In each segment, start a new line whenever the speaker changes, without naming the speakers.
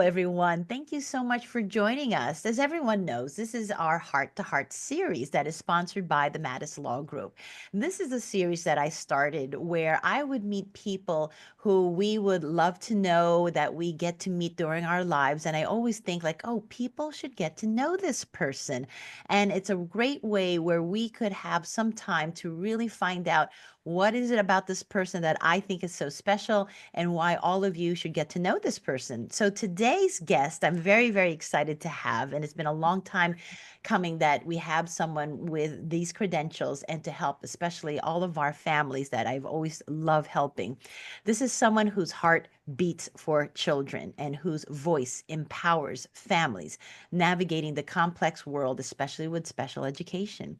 everyone. Thank you so much for joining us. As everyone knows, this is our Heart to Heart series that is sponsored by the Matus Law Group. This is a series that I started where I would meet people who we would love to know, that we get to meet during our lives. And I always think like, oh, people should get to know this person. And it's a great way where we could have some time to really find out what is it about this person that I think is so special and why all of you should get to know this person. So today's guest, I'm very, very excited to have, and it's been a long time coming that we have someone with these credentials and to help, especially all of our families that I've always loved helping. This is someone whose heart beats for children and whose voice empowers families navigating the complex world, especially with special education.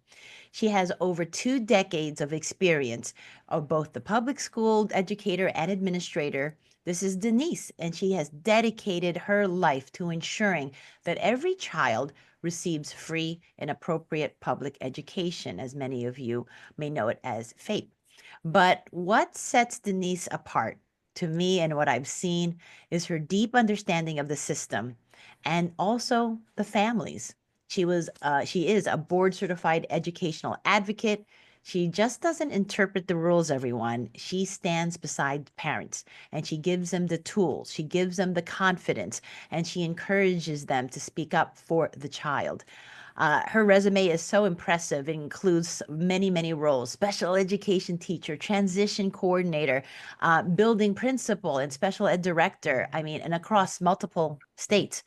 She has over 2 decades of experience of both the public school educator and administrator. This is Denise, and she has dedicated her life to ensuring that every child receives free and appropriate public education, as many of you may know it as FAPE. But what sets Denise apart to me and what I've seen is her deep understanding of the system and also the families. She is a board certified educational advocate. She just doesn't interpret the rules, everyone. She stands beside parents and she gives them the tools, she gives them the confidence, and she encourages them to speak up for the child. Her resume is so impressive. It includes many, many roles: special education teacher, transition coordinator, building principal, and special ed director. I mean, and across multiple states.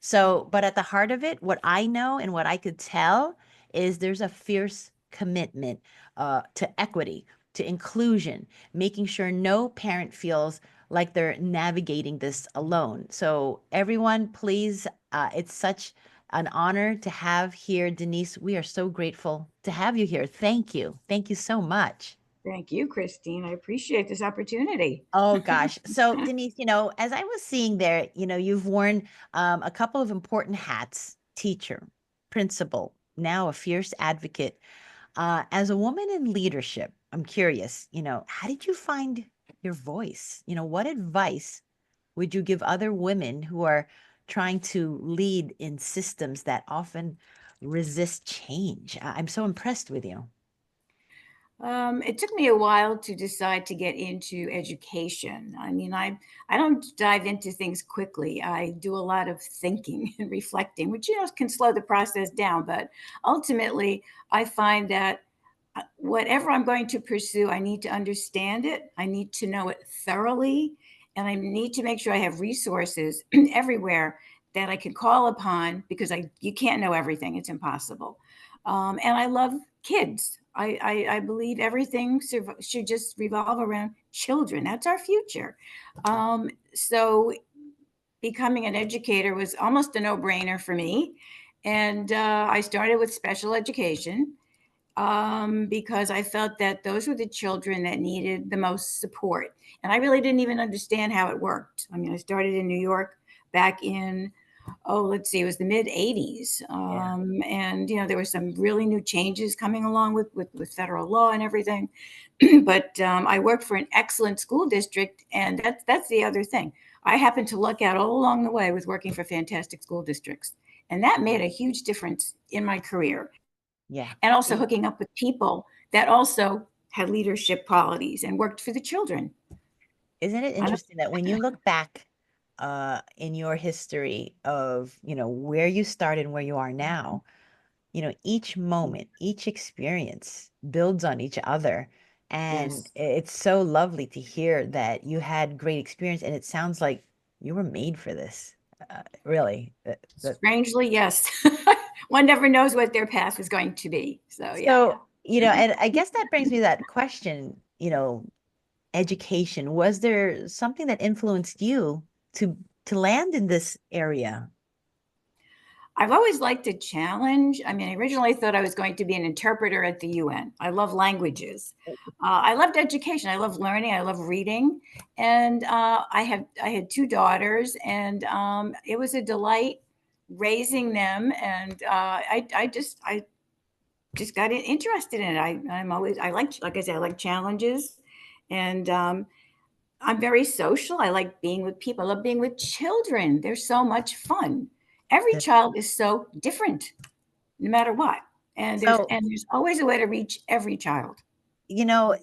So, but at the heart of it, what I know and what I could tell is there's a fierce commitment to equity, to inclusion, making sure no parent feels like they're navigating this alone. So, everyone, please, it's such an honor to have here, Denise. We are so grateful to have you here. Thank you. Thank you so much.
Thank you, Christine. I appreciate this opportunity.
Oh gosh. So Denise, as I was seeing there, you've worn a couple of important hats: teacher, principal, now a fierce advocate. As a woman in leadership, I'm curious, how did you find your voice? What advice would you give other women who are trying to lead in systems that often resist change? I'm so impressed with you.
It took me a while to decide to get into education. I mean, I don't dive into things quickly. I do a lot of thinking and reflecting, which can slow the process down. But ultimately, I find that whatever I'm going to pursue, I need to understand it. I need to know it thoroughly, and I need to make sure I have resources everywhere that I can call upon because you can't know everything. It's impossible. And I love kids. I believe everything should just revolve around children. That's our future. So becoming an educator was almost a no-brainer for me. And I started with special education because I felt that those were the children that needed the most support. And I really didn't even understand how it worked. I mean, I started in New York back in, oh, let's see, it was the mid 80s.
Yeah.
And, there were some really new changes coming along with federal law and everything. But I worked for an excellent school district. And that's the other thing. I happened to luck out all along the way with working for fantastic school districts. And that made a huge difference in my career.
Yeah.
And also hooking up with people that also had leadership qualities and worked for the children.
Isn't it interesting that when you look back in your history of, where you started and where you are now, each moment, each experience builds on each other. And
Yes.
it's so lovely to hear that you had great experience, and it sounds like you were made for this. Really.
Strangely, yes. One never knows what their path is going to be. So, yeah.
So, and I guess that brings me to that question, education. Was there something that influenced you to land in this area?
I've always liked a challenge. I mean, I originally thought I was going to be an interpreter at the UN. I love languages. I loved education. I love learning. I love reading. And I had two daughters, and it was a delight raising them. And I just got interested in it. I like I said, I like challenges, and I'm very social. I like being with people. I love being with children. They're so much fun. Every
That
child is so different, no matter what. And there's
so
and there's always a way to reach every child.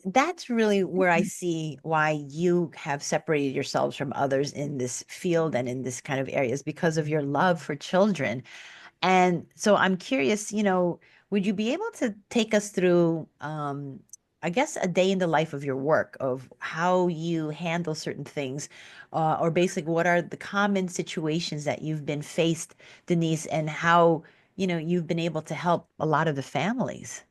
that's really where I see why you have separated yourselves from others in this field and in this kind of areas because of your love for children. And so I'm curious, would you be able to take us through, I guess, a day in the life of your work, of how you handle certain things, or basically what are the common situations that you've been faced, Denise, and how, you've been able to help a lot of the families?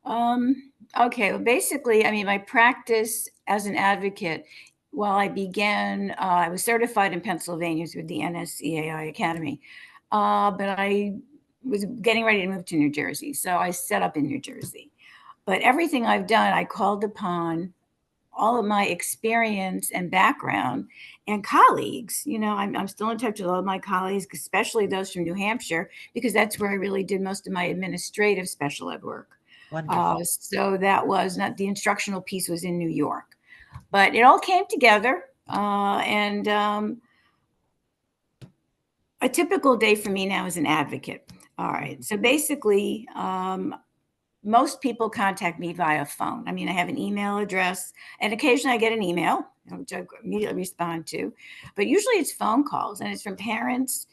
Um, okay, well, basically, I mean, my practice as an advocate, while I began, I was certified in Pennsylvania through the NSCAI Academy, but I was getting ready to move to New Jersey. So I set up in New Jersey. But everything I've done, I called upon all of my experience and background and colleagues. I'm still in touch with all of my colleagues, especially those from New Hampshire, because that's where I really did most of my administrative special ed work.
Wonderful.
So that was not the instructional piece was in New York, but it all came together. And A typical day for me now as an advocate. All right.
Mhm.
So basically, most people contact me via phone. I mean, I have an email address, and occasionally I get an email, which I immediately respond to, but usually it's phone calls, and it's from parents.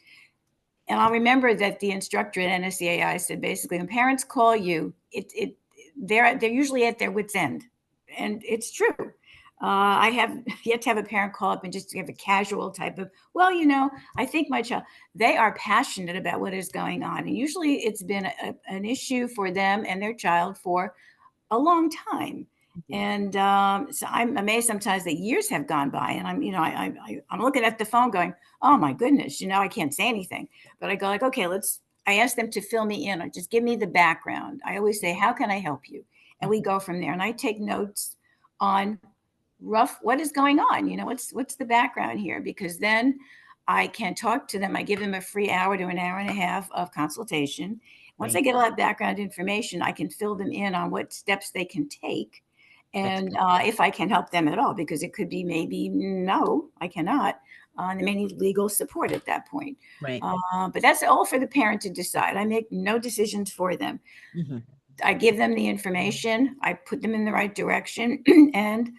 And I'll remember that the instructor at NSCAI said basically when parents call you, they're usually at their wits' end, and it's true. I have yet to have a parent call up and just give a casual type of, well, I think my child. They are passionate about what is going on, and usually it's been an issue for them and their child for a long time.
Mhm.
And So I'm amazed sometimes that years have gone by, and I'm looking at the phone going, "Oh my goodness, I can't say anything." But I go like, "Okay, let's." I ask them to fill me in, or just give me the background. I always say, "How can I help you?" And we
Mhm.
go from there. And I take notes on rough what is going on. What's the background here? Because then I can talk to them. I give them a free hour to an hour and a half of consultation. Once I
Great.
get all that background information, I can fill them in on what steps they can take,
That's
and
good.
if I can help them at all, because it could be maybe no, I cannot. They may need legal support at that point.
Right.
But that's all for the parent to decide. I make no decisions for them.
Mhm.
I give them the information, I put them in the right direction, and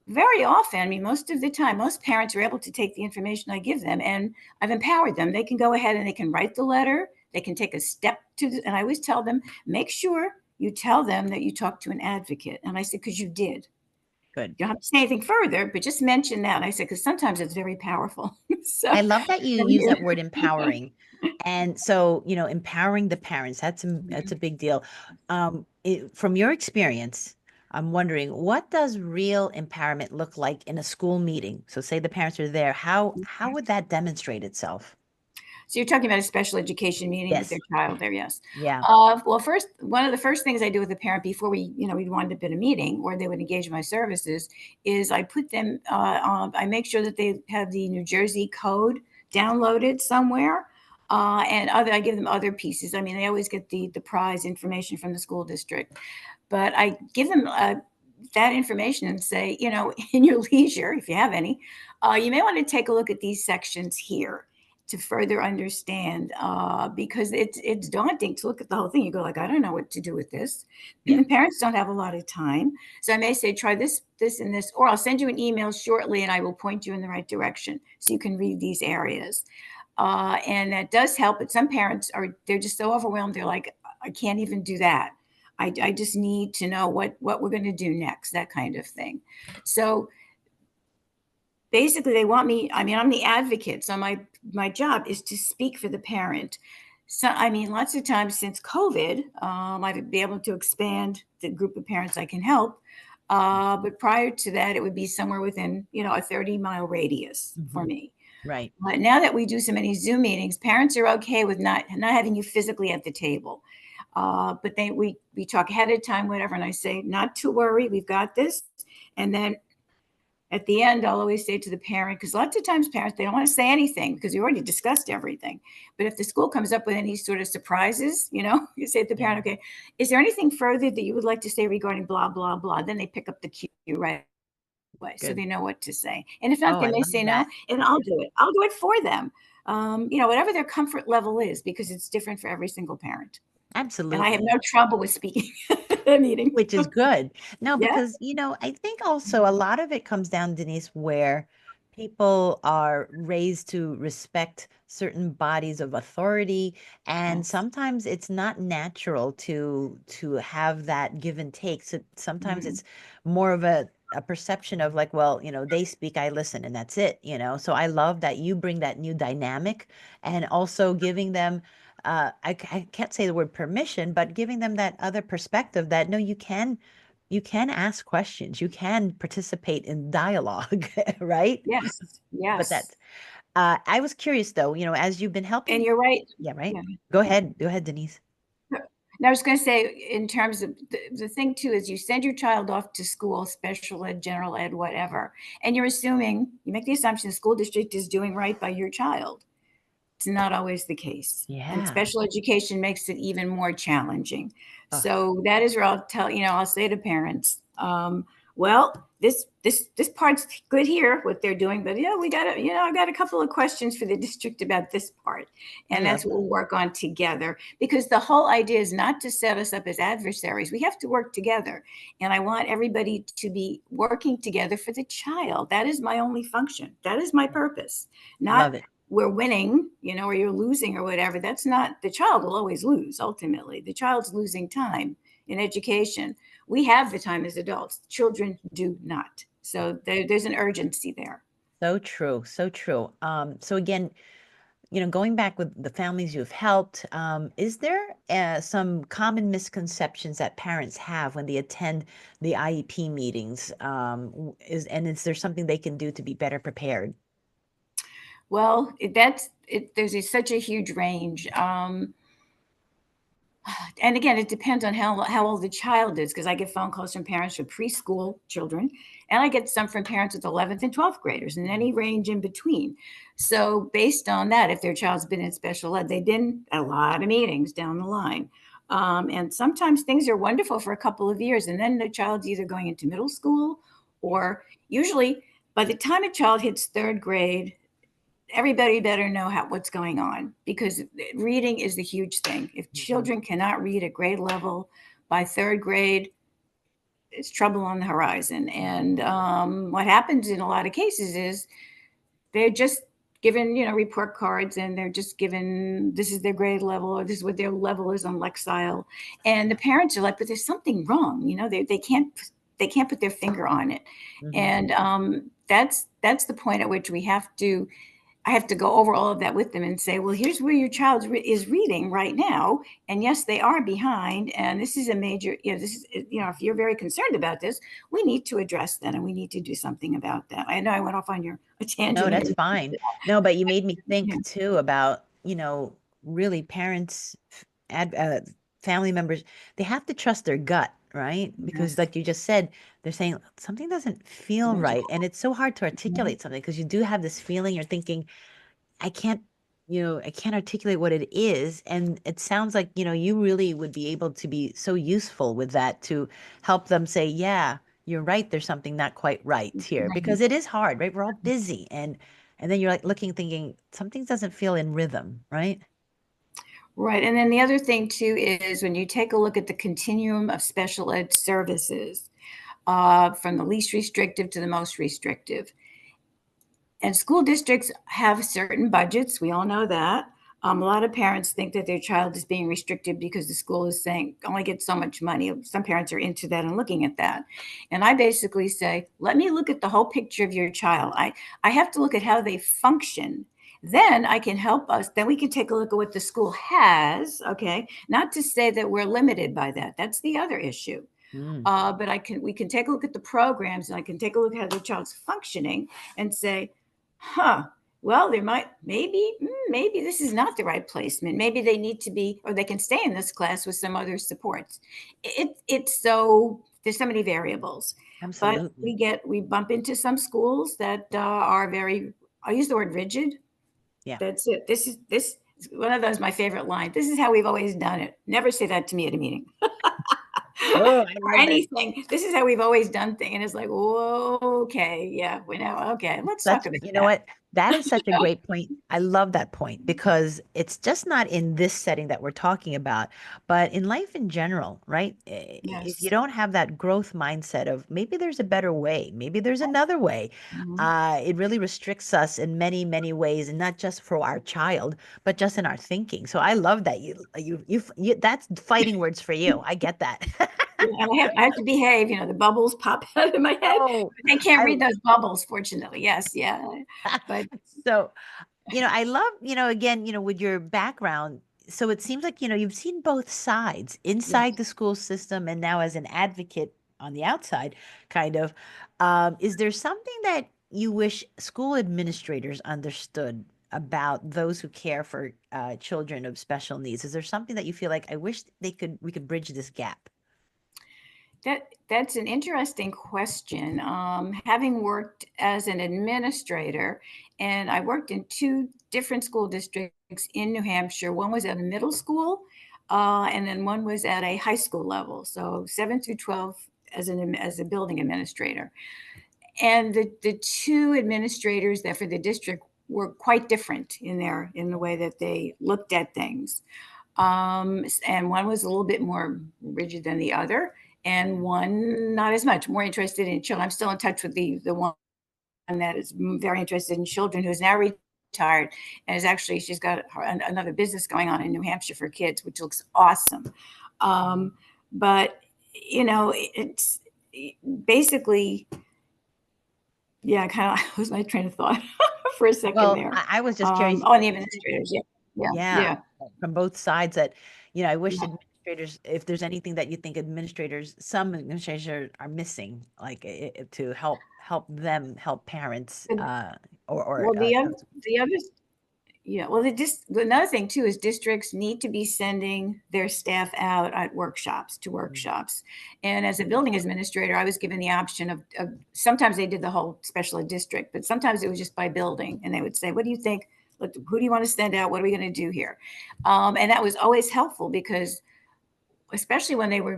very often, I mean, most of the time, most parents are able to take the information I give them, and I've empowered them. They can go ahead and they can write the letter. They can take a step and I always tell them, make sure you tell them that you talked to an advocate. And I said, because you did.
Good.
You don't have to say anything further, but just mention that. And I said, because sometimes it's very powerful. So,
I love that you
from
use
you.
that word empowering. And so, empowering the parents, that's a big deal. From your experience, I'm wondering, what does real empowerment look like in a school meeting? So say the parents are there, how would that demonstrate itself?
So you're talking about a special education meeting with their
Yes.
child there, yes.
Yeah.
Well, first, one of the first things I do with a parent before we'd wind up in a meeting or they would engage my services is I put them, I make sure that they have the New Jersey code downloaded somewhere. I give them other pieces. I mean, they always get the prize information from the school district, but I give them that information and say, in your leisure, if you have any, you may want to take a look at these sections here to further understand, because it's daunting to look at the whole thing. You go like, I don't know what to do with this.
Yeah.
Parents don't have a lot of time, so I may say try this, and this, or I'll send you an email shortly, and I will point you in the right direction so you can read these areas. And that does help. But some parents they're just so overwhelmed. They're like, I can't even do that. I just need to know what we're going to do next, that kind of thing. So basically they want me, I mean, I'm the advocate, so my job is to speak for the parent. So I mean, lots of times since COVID, I've been able to expand the group of parents I can help, but prior to that it would be somewhere within a 30-mile radius for
Mhm.
me.
Right.
But now that we do so many Zoom meetings, parents are okay with not having you physically at the table. But we talk ahead of time, whatever, and I say, not to worry, we've got this. And then at the end, I'll always say to the parent, because lots of times parents, they don't want to say anything because we already discussed everything. But if the school comes up with any sort of surprises, you say to the
Yeah.
parent, okay, is there anything further that you would like to say regarding blah, blah, blah? Then they pick up the cue, right? way, so
Good.
they know what to say. And if not,
Oh,
they
I
may
love
say no,
that.
and I'll do it. I'll do it for them. Whatever their comfort level is, because it's different for every single parent. And I have
Absolutely.
no trouble with speaking at a meeting.
Which is good. No,
Yeah.
because, I think also a lot of it comes down, Denise, where people are raised to respect certain bodies of authority, and
Yes.
sometimes it's not natural to have that give and take. So sometimes
Mhm.
it's more of a perception of like, well, they speak, I listen, and that's it. So I love that you bring that new dynamic and also giving them I can't say the word permission, but giving them that other perspective that no, you can ask questions, you can participate in dialogue, right?
Yes.
But
Yes.
I was curious though, as you've been
And
helping,
you're right.
yeah, right?
Yeah.
Go ahead, Denise.
And I was going to say, in terms of the thing too, is you send your child off to school, special ed, general ed, whatever, and you make the assumption the school district is doing right by your child. It's not always the case. And
Yeah.
special education makes it even more challenging.
Oh,
So that is where I'll say to parents, well, this part's good here, what they're doing, but I got a couple of questions for the district about this part.
I
And
love
that's what
that.
we'll work on together, because the whole idea is not to set us up as adversaries. We have to work together. And I want everybody to be working together for the child. That is my only function. That is my purpose. Not
Love it.
we're winning, or you're losing or whatever. That's not, the child will always lose. Ultimately, the child's losing time in education. We have the time as adults, children do not. So there's an urgency there.
So true, so true. So again, going back with the families you've helped, is there some common misconceptions that parents have when they attend the IEP meetings? Is there something they can do to be better prepared?
Well, that's it. Such a huge range. And again, it depends on how old the child is, because I get phone calls from parents with preschool children, and I get some from parents with 11th and 12th graders, and any range in between. So based on that, if their child's been in special ed, they've been at a lot of meetings down the line. And sometimes things are wonderful for a couple of years, and then the child's either going into middle school, or usually by the time a child hits third grade, everybody better know what's going on, because reading is the huge thing. If
Mhm.
children cannot read at grade level by third grade, it's trouble on the horizon. And what happens in a lot of cases is they're just given, report cards, and they're just given, this is their grade level, or this is what their level is on Lexile. And the parents are like, but there's something wrong. They can't put their finger on it.
Mhm.
And that's the point at which I have to go over all of that with them and say, well, here's where your child is reading right now. And yes, they are behind. And this is a major, if you're very concerned about this, we need to address that, and we need to do something about that. I know I went off on a
No,
tangent
that's
here.
fine. No, but you made me
Yeah.
think too about, really parents, family members, they have to trust their gut, right? Because
Yes.
like you just said, they're saying something doesn't feel right. And it's so hard to
Mhm.
articulate something because you do have this feeling you're thinking, I can't, I can't articulate what it is. And it sounds like, you really would be able to be so useful with that to help them say, yeah, you're right. There's something not quite right here because it is hard, right? We're all busy. And then you're like looking, thinking something doesn't feel in rhythm, right?
Right. And then the other thing too is when you take a look at the continuum of special ed services, from the least restrictive to the most restrictive. And school districts have certain budgets. We all know that. A lot of parents think that their child is being restricted because the school is saying only get so much money. Some parents are into that and looking at that. And I basically say, let me look at the whole picture of your child. I have to look at how they function. Then I can help us. Then we can take a look at what the school has. Okay. Not to say that we're limited by that. That's the other issue.
Mm.
But we can take a look at the programs, and I can take a look at how the child's functioning and say, huh, well, maybe this is not the right placement. Maybe they need to be, or they can stay in this class with some other supports. There's so many variables, but
Absolutely.
we bump into some schools that are very, I'll use the word rigid.
Yeah.
That's it. This is one of those, my favorite line. This is how we've always done it. Never say that to me at a meeting.
Oh, I
or
love that.
anything. This is how we've always done things. And it's like, whoa, okay, yeah, we know. Okay, let's talk
Such,
about
you know
that.
what? That is such a great point. I love that point because it's just not in this setting that we're talking about, but in life in general, right? If you
Yes.
don't have that growth mindset of maybe there's a better way, maybe there's another way,
Mhm.
it really restricts us in many, many ways, and not just for our child, but just in our thinking. So I love that that's fighting words for you. I get that.
Yeah, and I have to behave. The bubbles pop out of my head.
Oh,
They can't
I
read those bubbles, fortunately. Yes, yeah. But
so I love, again, with your background. So it seems like, you've seen both sides inside
yes.
the school system and now as an advocate on the outside, kind of. Is there something that you wish school administrators understood about those who care for children of special needs? Is there something that you feel like I wish we could bridge this gap?
That's an interesting question. Having worked as an administrator, and I worked in two different school districts in New Hampshire. One was at a middle school, and then one was at a high school level. So 7 through 12 as a building administrator. And the two administrators that for the district were quite different in the way that they looked at things. And one was a little bit more rigid than the other, and one not as much, more interested in children. I'm still in touch with the one that is very interested in children, who's now retired, and she's got another business going on in New Hampshire for kids, which looks awesome. Um, but it's basically, yeah, kind of was my train of thought for a second
Well,
there.
I was just curious.
Oh, and the administrators, yeah, yeah,
Yeah,
yeah.
from both sides that, I wish
Yeah.
administrators, if there's anything that you think some administrators are missing, like to help them help parents, or
Well, the other yeah, well, another thing too is districts need to be sending their staff out at workshops. And as a building administrator, I was given the option of sometimes they did the whole special ed district, but sometimes it was just by building, and they would say, "What do you think? Who do you want to send out? What are we going to do here?" And that was always helpful because especially when they were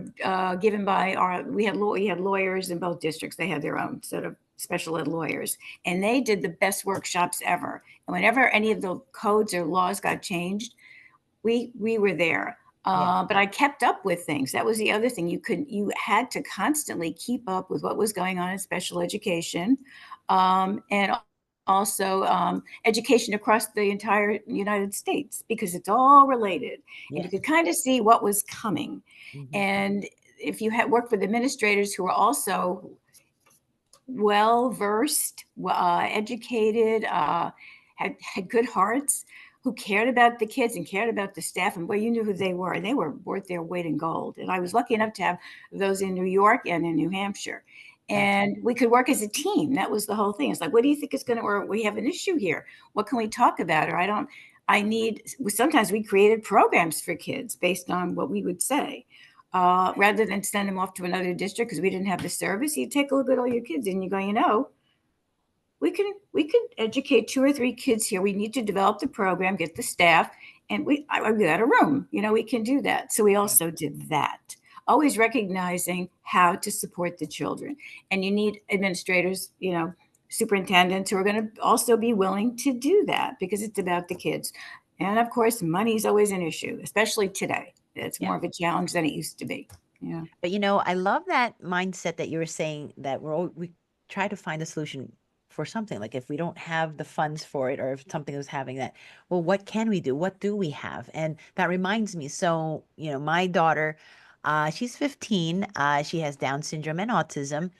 given by we had lawyers in both districts. They had their own sort of special ed lawyers, and they did the best workshops ever. And whenever any of the codes or laws got changed, we were there.
Yeah,
But I kept up with things. That was the other thing. You had to constantly keep up with what was going on in special education, and also education across the entire United States, because it's all related, and you
yes.
could kind of see what was coming.
Hmm.
And if you had worked with administrators who were also well versed, educated, had good hearts, who cared about the kids and cared about the staff, and you knew who they were, and they were worth their weight in gold. And I was lucky enough to have those in New York and in New Hampshire.
That's
And we could work as a team. That was the whole thing. It's like, what do you think is going to, or we have an issue here. What can we talk about? Or I need, sometimes we created programs for kids based on what we would say, rather than send them off to another district because we didn't have the service. You take a look at all your kids and you go, we can educate two or three kids here. We need to develop the program, get the staff, and we got a room. We can do that. So we
yeah,
also did that. Always recognizing how to support the children, and you need administrators, superintendents who are going to also be willing to do that because it's about the kids. And of course, money is always an issue, especially today. It's
yeah.
more of a challenge than it used to be. Yeah.
But I love that mindset that you were saying that we try to find a solution for something. Like if we don't have the funds for it, or if something is having that, well, what can we do? What do we have? And that reminds me. So, my daughter, she's 15. She has Down syndrome and autism.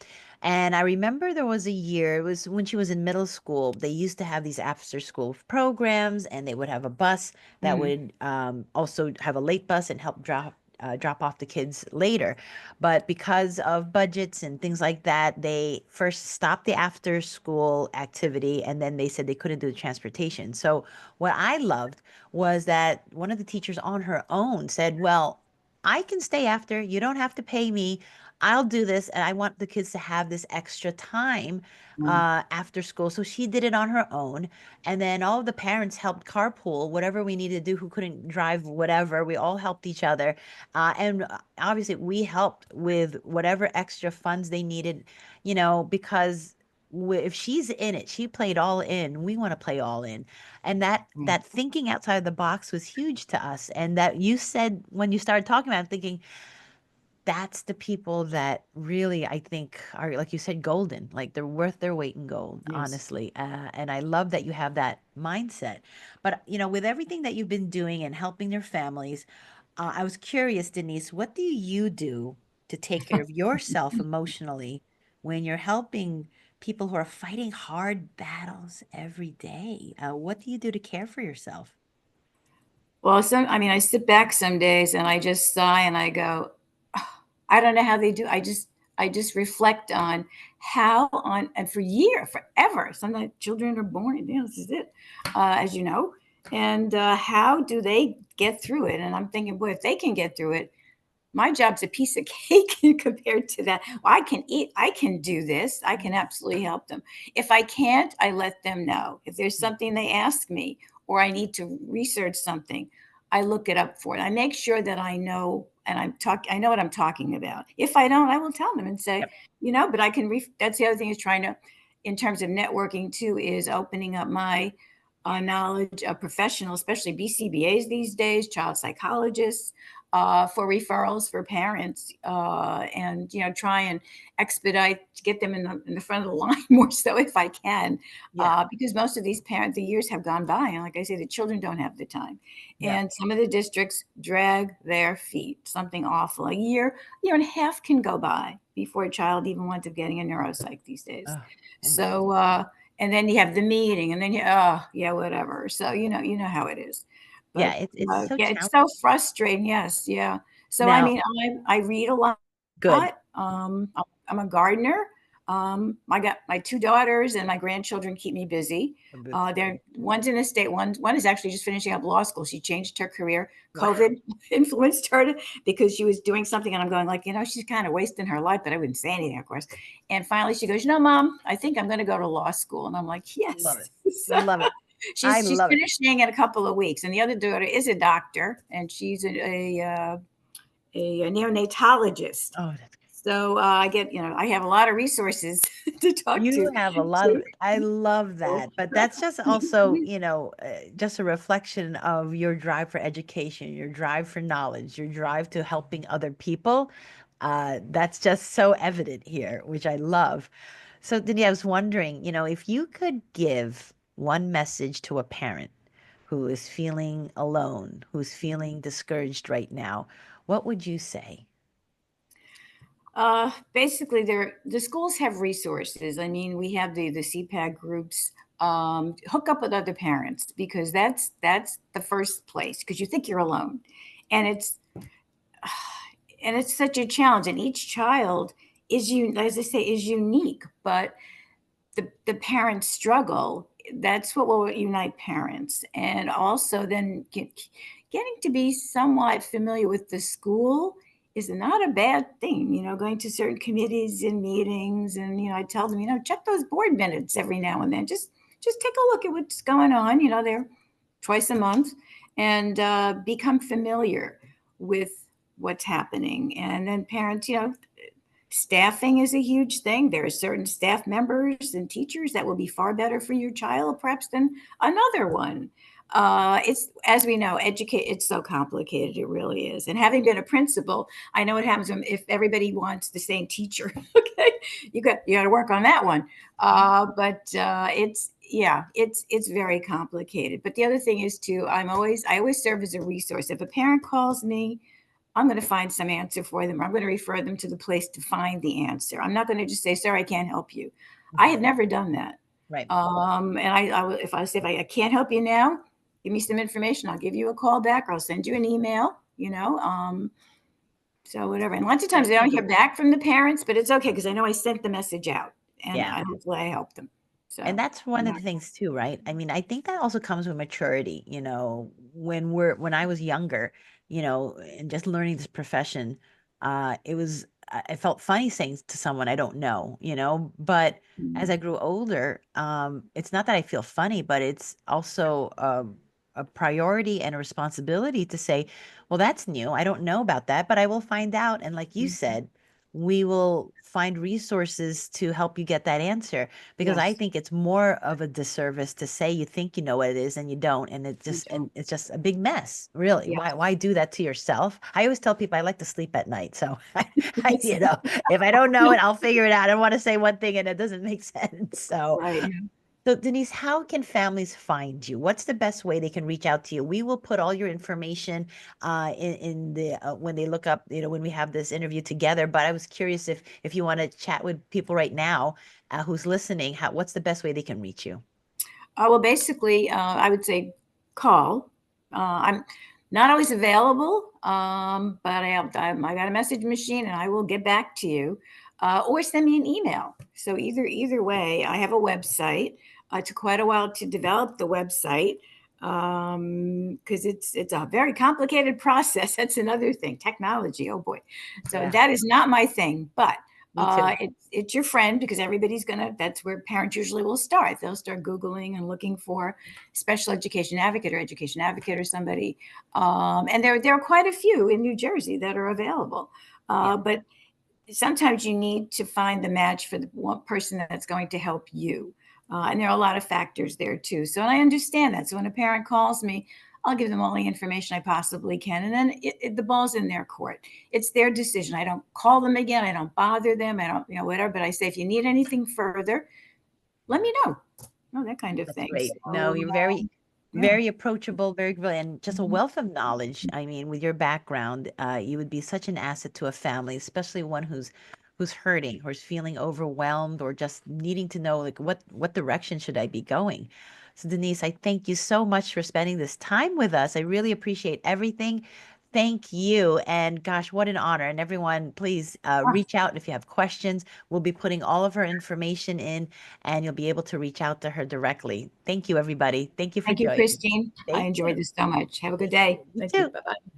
And I remember there was a year, it was when she was in middle school, they used to have these after school programs, and they would have a bus that
Mm.
would also have a late bus and help drop off the kids later. But because of budgets and things like that, they first stopped the after school activity, and then they said they couldn't do the transportation. So what I loved was that one of the teachers on her own said, well, I can stay after. You don't have to pay me. I'll do this, and I want the kids to have this extra time
Mm,
after school. So she did it on her own. And then all of the parents helped carpool, whatever we needed to do, who couldn't drive, whatever. We all helped each other. And obviously, we helped with whatever extra funds they needed, because if she's in it, she played all in. We want to play all in. And that
mm.
that thinking outside the box was huge to us. And that you said when you started talking about it, thinking, that's the people that really, I think, are, like you said, golden. Like they're worth their weight in gold,
Yes.
honestly. And I love that you have that mindset. But, with everything that you've been doing and helping their families, I was curious, Denise, what do you do to take care of yourself emotionally when you're helping people who are fighting hard battles every day? What do you do to care for yourself?
Well, I mean, I sit back some days and I just sigh and I go, "Oh, I don't know how they do. I just reflect on how on, and for year, forever, sometimes children are born, and this is it, as you know, and how do they get through it? And I'm thinking, boy, if they can get through it, my job's a piece of cake compared to that. Well, I can eat, I can do this, I can absolutely help them. If I can't, I let them know. If there's
Mm.
something they ask me or I need to research something, I look it up for it. I make sure that I know and I know what I'm talking about. If I don't, I will tell them and say,
Yep.
but I can that's the other thing, is trying to, in terms of networking too, is opening up my knowledge of professionals, especially BCBAs these days, child psychologists, for referrals for parents, and try and expedite to get them in the front of the line more so if I can,
Yeah.
because most of these parents, the years have gone by, and like I say, the children don't have the time,
Yeah.
and some of the districts drag their feet. Something awful. A year and a half can go by before a child even winds up getting a neuropsych these days.
Oh,
So,
understood.
and then you have the meeting, and then oh yeah, whatever. So you know how it is.
Yeah,
But
it's so
yeah, it's
challenging.
so frustrating. Yes, yeah. So I
Now,
mean, I read a lot.
good.
I'm a gardener. I got my two daughters and my grandchildren keep me busy.
That's
They're
great.
one's in the state. One is actually just finishing up law school. She changed her career.
Wow.
COVID influenced her because she was doing something, and I'm going like, she's kind of wasting her life, but I wouldn't say anything, of course. And finally, she goes, Mom, I think I'm going to go to law school. And I'm like,
Love
yes.
it.
So
Love it. I
she's
love it.
finishing in a couple of weeks, and the other daughter is a doctor, and she's a neonatologist.
Oh, that's great.
So I have a lot of resources to talk
You
to.
have a lot of, I love that. But that's just also, just a reflection of your drive for education, your drive for knowledge, your drive to helping other people. That's just so evident here, which I love. So, Denise, I was wondering, if you could give one message to a parent who is feeling alone, who's feeling discouraged right now, what would you say?
Basically, the schools have resources. I mean, we have the CPAC groups. Hook up with other parents, because that's the first place, because you think you're alone, and it's such a challenge. And each child as I say, is unique, but the parents struggle. That's what will unite parents, and also then getting to be somewhat familiar with the school is not a bad thing. Going to certain committees and meetings, and I tell them, check those board minutes every now and then. Just take a look at what's going on. They're twice a month, and become familiar with what's happening. And then parents, staffing is a huge thing. There are certain staff members and teachers that will be far better for your child, perhaps, than another one. It's, as we know, educate. It's so complicated. It really is. And having been a principal, I know what happens if everybody wants the same teacher. Okay, you got to work on that one. But it's yeah, it's very complicated. But the other thing is too, I always serve as a resource. If a parent calls me, I'm going to find some answer for them. I'm going to refer them to the place to find the answer. I'm not going to just say, "Sorry, I can't help you." I
Mhm.
have never done that.
Right.
And if I say, if I can't help you now, give me some information. I'll give you a call back, or I'll send you an email. So whatever. And lots of times
That's
I
one
don't
of the,
hear back from the parents, but it's okay, because I know I sent the message out, and
yeah.
hopefully I helped them.
And
So
that's one
I'm
of the
not.
things too, right? I mean, I think that also comes with maturity, when I was younger, and just learning this profession, it was I felt funny saying to someone I don't know, but as
Mm.
I grew older, it's not that I feel funny, but it's also a priority and a responsibility to say, well, that's new. I don't know about that, but I will find out. And like you
Mhm.
said, we will find resources to help you get that answer because I
Yes,
think it's more of a disservice to say you think you know what it is and you don't, and
you don't.
it's just a big mess, really.
Yeah.
Why do that to yourself? I always tell people I like to sleep at night, so
Yes.
if I don't know it, I'll figure it out. I don't want to say one thing and it doesn't make sense.
Right.
So Denise, how can families find you? What's the best way they can reach out to you? We will put all your information in the when they look up, when we have this interview together. But I was curious if you want to chat with people right now who's listening, what's the best way they can reach you?
Well, basically, I would say call. I'm not always available, but I got a message machine, and I will get back to you, or send me an email. So either way, I have a website. It took quite a while to develop the website because it's a very complicated process. That's another thing. Technology, oh boy. So
Yeah,
that is not my thing, but
me too.
it's your friend because everybody's gonna. That's where parents usually will start. They'll start googling and looking for special education advocate or somebody. And there are quite a few in New Jersey that are available.
Yeah,
But sometimes you need to find the match for the one person that's going to help you. And there are a lot of factors there too. So, and I understand that. So when a parent calls me, I'll give them all the information I possibly can. And then the ball's in their court. It's their decision. I don't call them again. I don't bother them. I don't, whatever. But I say, if you need anything further, let me know. Oh, that kind of
that's
thing.
great. No,
So,
you're very,
yeah.
very approachable, very brilliant, and just a
Mhm.
wealth of knowledge. I mean, with your background, you would be such an asset to a family, especially one who's hurting, who's feeling overwhelmed, or just needing to know like what direction should I be going. So Denise, I thank you so much for spending this time with us. I really appreciate everything. Thank you. And gosh, what an honor. And everyone, please reach out if you have questions. We'll be putting all of her information in and you'll be able to reach out to her directly. Thank you, everybody. Thank you for
Thank you,
joining.
Christine. I
Thank
enjoyed
you.
this so much. Have a good
Thank
day.
you. You
Thank you.
too.
Bye bye.